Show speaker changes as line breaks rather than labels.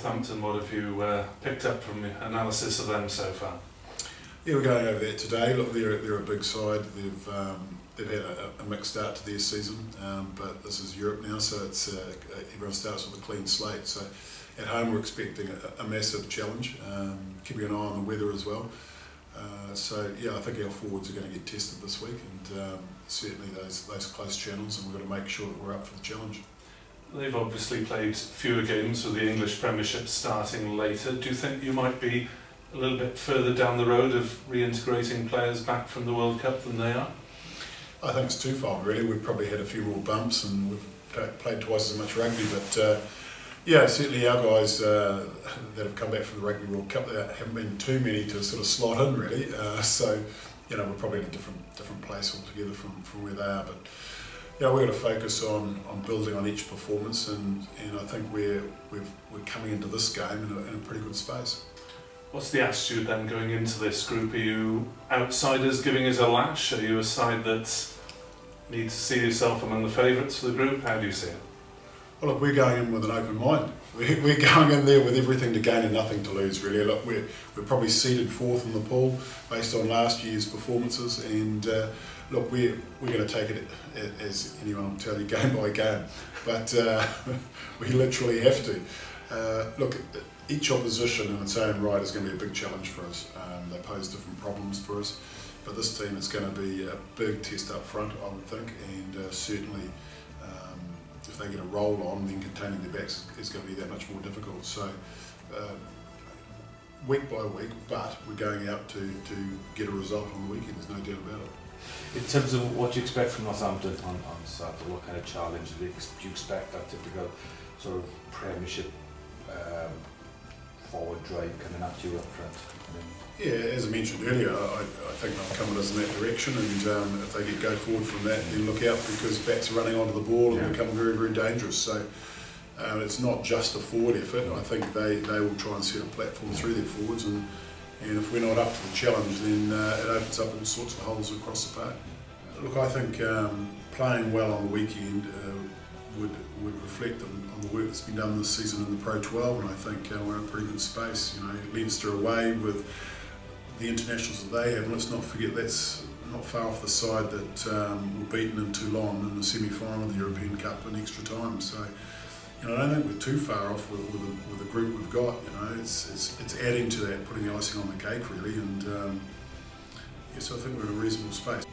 Northampton. What have you picked up from the analysis of them so far?
Yeah, we're going over there today. Look, they're a big side. They've had a mixed start to their season, but this is Europe now, so it's everyone starts with a clean slate. So at home we're expecting a massive challenge, keeping an eye on the weather as well. So yeah, I think our forwards are going to get tested this week, and certainly those close channels, and we've got to make sure that we're up for the challenge.
They've obviously played fewer games with the English Premiership starting later. Do you think you might be a little bit further down the road of reintegrating players back from the World Cup than they are?
I think it's twofold really. We've probably had a few more bumps and we've played twice as much rugby, but yeah, certainly our guys that have come back from the Rugby World Cup, there haven't been too many to sort of slot in really, so you know, we're probably in a different place altogether from where they are, but you know, we've got to focus on building on each performance, and I think we're coming into this game in a pretty good space.
What's the attitude then going into this group? Are you outsiders giving it a lash? Are you a side that need to see yourself among the favourites for the group? How do you see it?
Well, look, we're going in with an open mind. We're going in there with everything to gain and nothing to lose, really. Look, we're probably seeded fourth in the pool based on last year's performances, and look, we're going to take it, as anyone will tell you, game by game. But we literally have to. Look, each opposition in its own right is going to be a big challenge for us. They pose different problems for us, but this team is going to be a big test up front, I would think, and certainly if they get a roll on, then containing their backs is going to be that much more difficult. So week by week, but we're going out to get a result on the weekend, there's no doubt about it.
In terms of what you expect from Northampton on Saturday, what kind of challenge do you expect? That typical sort of Premiership forward drive coming at you up front?
Yeah, as I mentioned earlier, I think they'll come at us in that direction, and if they go forward from that, then look out, because backs are running onto the ball and become very, very dangerous. So it's not just a forward effort. I think they will try and set a platform through their forwards, and if we're not up to the challenge, then it opens up all sorts of holes across the park. Look, I think playing well on the weekend would reflect on the work that's been done this season in the Pro 12, and I think we're in a pretty good space. You know, Leinster away with the internationals that they have, and let's not forget that's not far off the side that were beaten in Toulon in the semi-final of the European Cup in extra time. So, you know, I don't think we're too far off with the group we've got. You know, it's adding to that, putting the icing on the cake really, and yeah, so I think we're in a reasonable space.